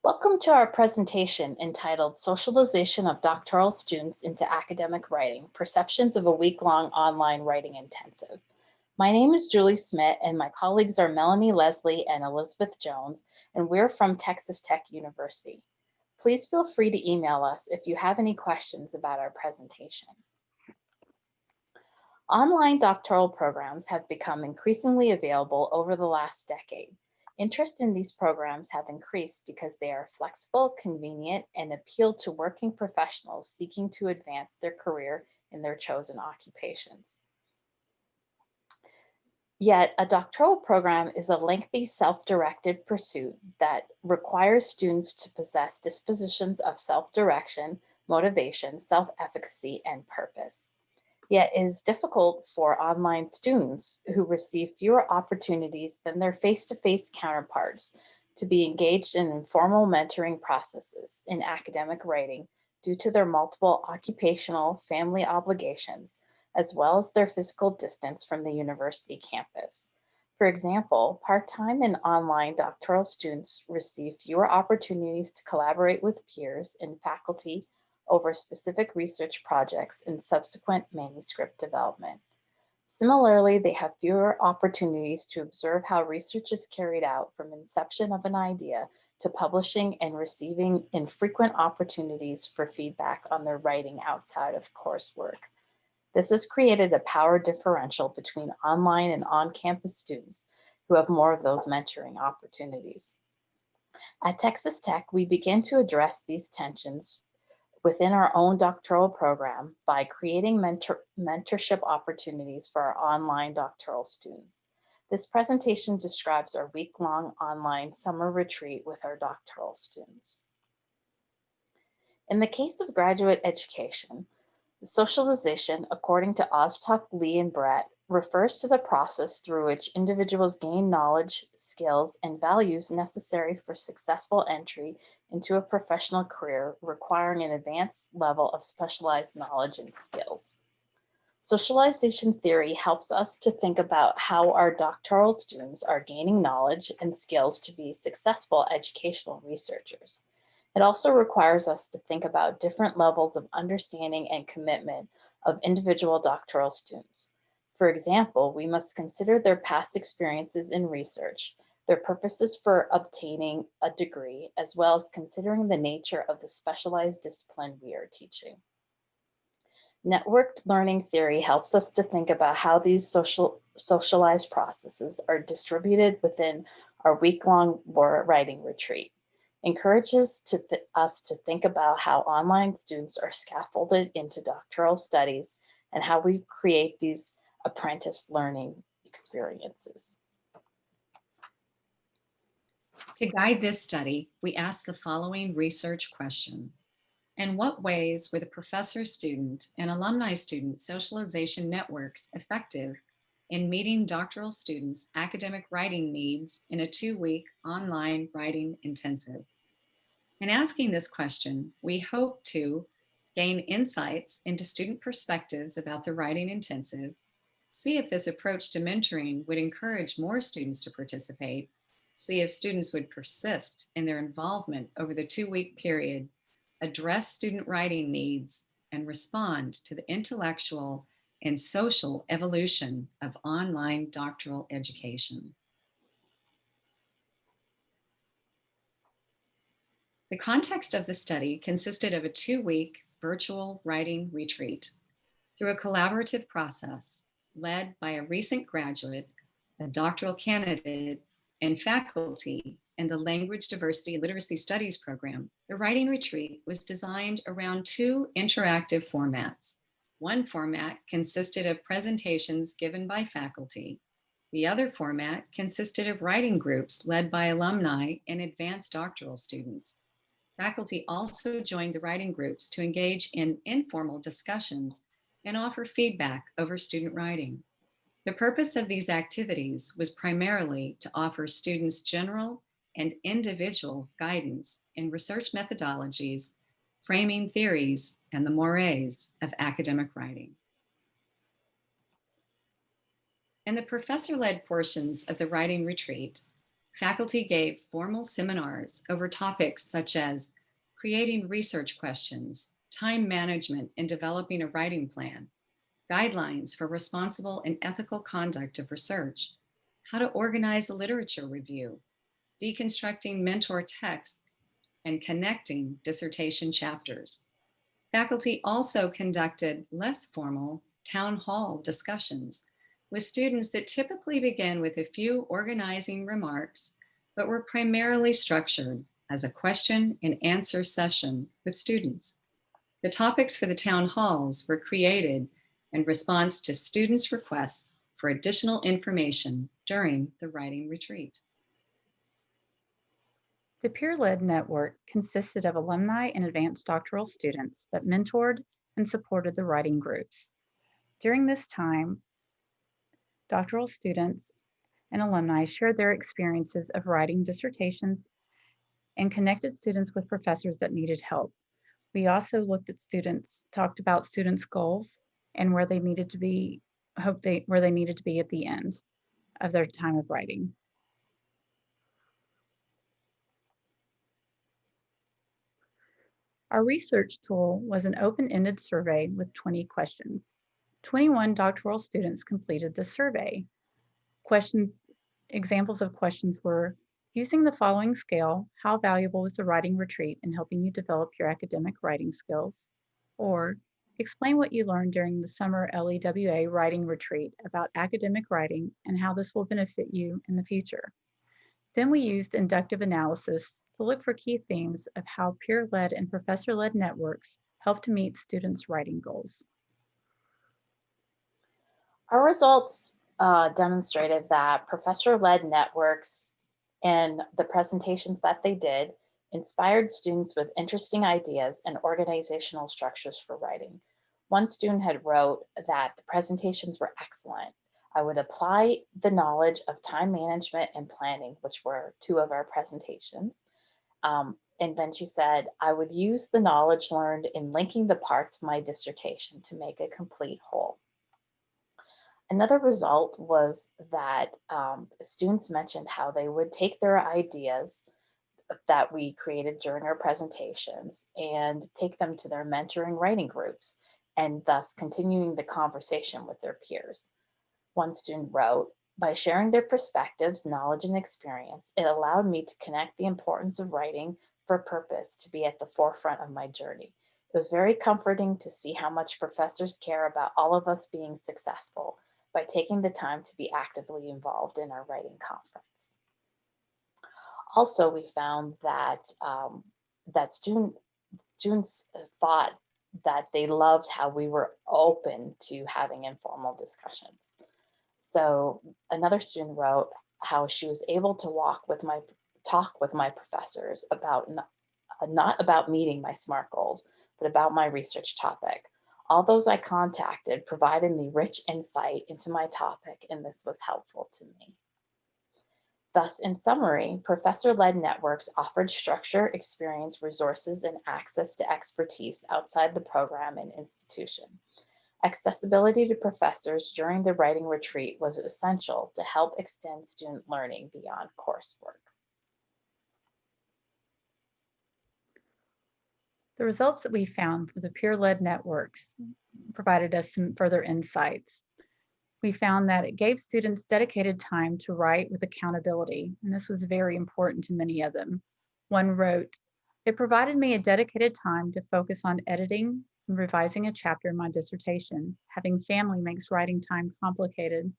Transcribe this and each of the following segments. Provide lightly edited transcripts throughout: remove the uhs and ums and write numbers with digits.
Welcome to our presentation entitled Socialization of Doctoral Students into Academic Writing, Perceptions of a Week-Long Online Writing Intensive. My name is Julie Smith and my colleagues are Melanie Leslie and Elizabeth Jones, and we're from Texas Tech University. Please feel free to email us if you have any questions about our presentation. Online doctoral programs have become increasingly available over the last decade. Interest in these programs have increased because they are flexible, convenient, and appeal to working professionals seeking to advance their career in their chosen occupations. Yet, a doctoral program is a lengthy, self-directed pursuit that requires students to possess dispositions of self-direction, motivation, self-efficacy, and purpose. Yet it is difficult for online students who receive fewer opportunities than their face-to-face counterparts to be engaged in informal mentoring processes in academic writing due to their multiple occupational family obligations, as well as their physical distance from the university campus. For example, part-time and online doctoral students receive fewer opportunities to collaborate with peers and faculty over specific research projects and subsequent manuscript development. Similarly, they have fewer opportunities to observe how research is carried out from inception of an idea to publishing and receiving infrequent opportunities for feedback on their writing outside of coursework. This has created a power differential between online and on-campus students who have more of those mentoring opportunities. At Texas Tech, we begin to address these tensions within our own doctoral program by creating mentorship opportunities for our online doctoral students. This presentation describes our week-long online summer retreat with our doctoral students. In the case of graduate education, the socialization, according to Oztuck, Lee, and Brett, refers to the process through which individuals gain knowledge, skills, and values necessary for successful entry into a professional career requiring an advanced level of specialized knowledge and skills. Socialization theory helps us to think about how our doctoral students are gaining knowledge and skills to be successful educational researchers. It also requires us to think about different levels of understanding and commitment of individual doctoral students. For example, we must consider their past experiences in research, their purposes for obtaining a degree, as well as considering the nature of the specialized discipline we are teaching. Networked learning theory helps us to think about how these socialized processes are distributed within our week-long writing retreat. Encourages us to think about how online students are scaffolded into doctoral studies and how we create these apprentice learning experiences. To guide this study, we asked the following research question. In what ways were the professor-student and alumni-student socialization networks effective in meeting doctoral students' academic writing needs in a 2-week online writing intensive? In asking this question, we hope to gain insights into student perspectives about the writing intensive, see if this approach to mentoring would encourage more students to participate, see if students would persist in their involvement over the 2-week period, address student writing needs, and respond to the intellectual and social evolution of online doctoral education. The context of the study consisted of a 2-week virtual writing retreat. Through a collaborative process led by a recent graduate, a doctoral candidate, and faculty in the Language Diversity and Literacy Studies program, the writing retreat was designed around 2 interactive formats. One format consisted of presentations given by faculty. The other format consisted of writing groups led by alumni and advanced doctoral students. Faculty also joined the writing groups to engage in informal discussions and offer feedback over student writing. The purpose of these activities was primarily to offer students general and individual guidance in research methodologies, framing theories, and the mores of academic writing. In the professor-led portions of the writing retreat, Faculty gave formal seminars over topics such as creating research questions, time management in developing a writing plan, guidelines for responsible and ethical conduct of research, how to organize a literature review, deconstructing mentor texts, and connecting dissertation chapters. Faculty also conducted less formal town hall discussions with students that typically begin with a few organizing remarks, but were primarily structured as a question and answer session with students. The topics for the town halls were created in response to students' requests for additional information during the writing retreat. The peer-led network consisted of alumni and advanced doctoral students that mentored and supported the writing groups. During this time, doctoral students and alumni shared their experiences of writing dissertations and connected students with professors that needed help. We also talked about students' goals and where they needed to be, where they needed to be at the end of their time of writing. Our research tool was an open-ended survey with 20 questions. 21 doctoral students completed the survey. Examples of questions were, using the following scale, how valuable was the writing retreat in helping you develop your academic writing skills? Or, explain what you learned during the summer LEWA writing retreat about academic writing and how this will benefit you in the future. Then we used inductive analysis to look for key themes of how peer-led and professor-led networks help to meet students' writing goals. Our results demonstrated that professor-led networks and the presentations that they did inspired students with interesting ideas and organizational structures for writing. One student had wrote that the presentations were excellent. I would apply the knowledge of time management and planning, which were two of our presentations. And then she said, I would use the knowledge learned in linking the parts of my dissertation to make a complete whole. Another result was that students mentioned how they would take their ideas that we created during our presentations and take them to their mentoring writing groups, and thus continuing the conversation with their peers. One student wrote, by sharing their perspectives, knowledge, and experience, it allowed me to connect the importance of writing for a purpose to be at the forefront of my journey. It was very comforting to see how much professors care about all of us being successful by taking the time to be actively involved in our writing conference. Also, we found that students thought that they loved how we were open to having informal discussions. So another student wrote how she was able to talk with my professors about not about meeting my SMART goals, but about my research topic. All those I contacted provided me rich insight into my topic, and this was helpful to me. Thus, in summary, professor-led networks offered structure, experience, resources, and access to expertise outside the program and institution. Accessibility to professors during the writing retreat was essential to help extend student learning beyond coursework. The results that we found for the peer-led networks provided us some further insights. We found that it gave students dedicated time to write with accountability, and this was very important to many of them. One wrote, it provided me a dedicated time to focus on editing and revising a chapter in my dissertation. Having family makes writing time complicated.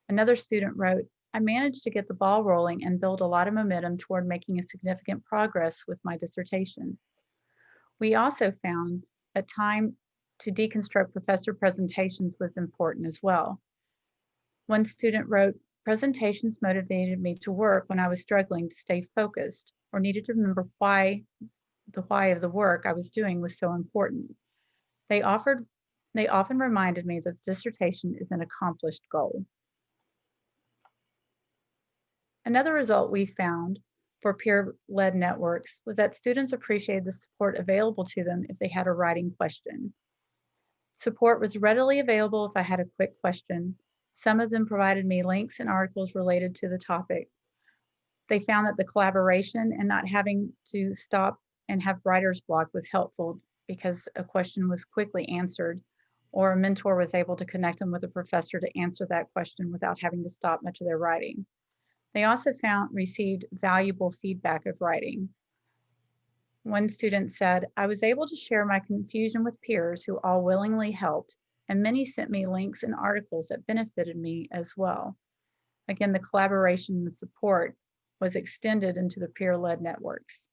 Another student wrote, I managed to get the ball rolling and build a lot of momentum toward making a significant progress with my dissertation. We also found that time to deconstruct professor presentations was important as well. One student wrote, presentations motivated me to work when I was struggling to stay focused or needed to remember why of the work I was doing was so important. They often reminded me that dissertation is an accomplished goal. Another result we found for peer-led networks was that students appreciated the support available to them if they had a writing question. Support was readily available if I had a quick question. Some of them provided me links and articles related to the topic. They found that the collaboration and not having to stop and have writer's block was helpful because a question was quickly answered, or a mentor was able to connect them with a professor to answer that question without having to stop much of their writing. They also received valuable feedback of writing. One student said, "I was able to share my confusion with peers who all willingly helped, and many sent me links and articles that benefited me as well." Again, the collaboration and support was extended into the peer-led networks.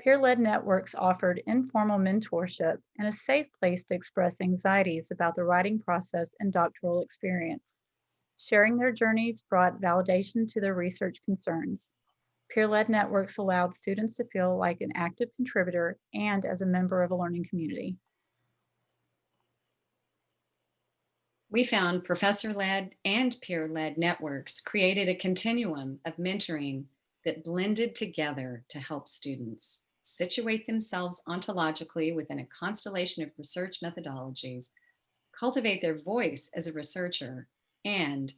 Peer-led networks offered informal mentorship and a safe place to express anxieties about the writing process and doctoral experience. Sharing their journeys brought validation to their research concerns. Peer-led networks allowed students to feel like an active contributor and as a member of a learning community. We found professor-led and peer-led networks created a continuum of mentoring that blended together to help students situate themselves ontologically within a constellation of research methodologies, cultivate their voice as a researcher, and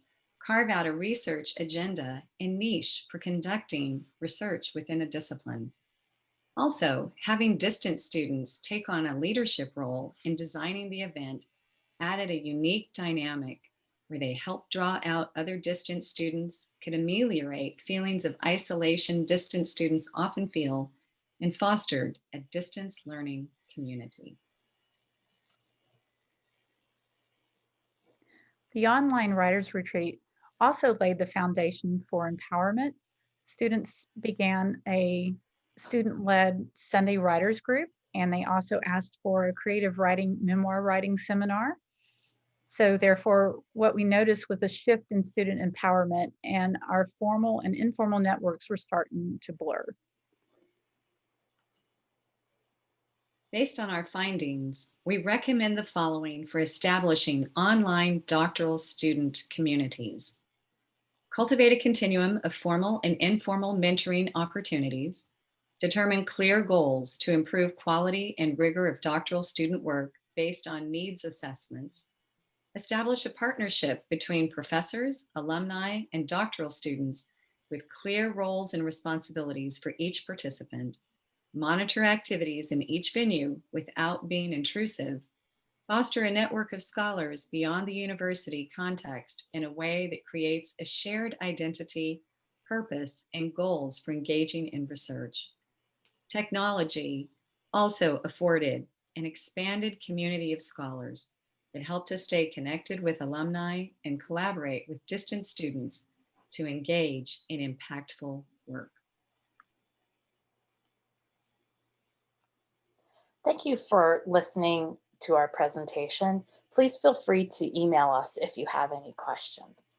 carve out a research agenda and niche for conducting research within a discipline. Also, having distant students take on a leadership role in designing the event added a unique dynamic where they helped draw out other distant students, could ameliorate feelings of isolation distant students often feel, and fostered a distance learning community. The online writers retreat also laid the foundation for empowerment. Students began a student-led Sunday writers group, and they also asked for a creative writing, memoir writing seminar. So therefore, what we noticed was a shift in student empowerment, and our formal and informal networks were starting to blur. Based on our findings, we recommend the following for establishing online doctoral student communities. Cultivate a continuum of formal and informal mentoring opportunities. Determine clear goals to improve quality and rigor of doctoral student work based on needs assessments. Establish a partnership between professors, alumni, and doctoral students with clear roles and responsibilities for each participant. Monitor activities in each venue without being intrusive. Foster a network of scholars beyond the university context in a way that creates a shared identity, purpose, and goals for engaging in research. Technology also afforded an expanded community of scholars that helped us stay connected with alumni and collaborate with distant students to engage in impactful work. Thank you for listening to our presentation. Please feel free to email us if you have any questions.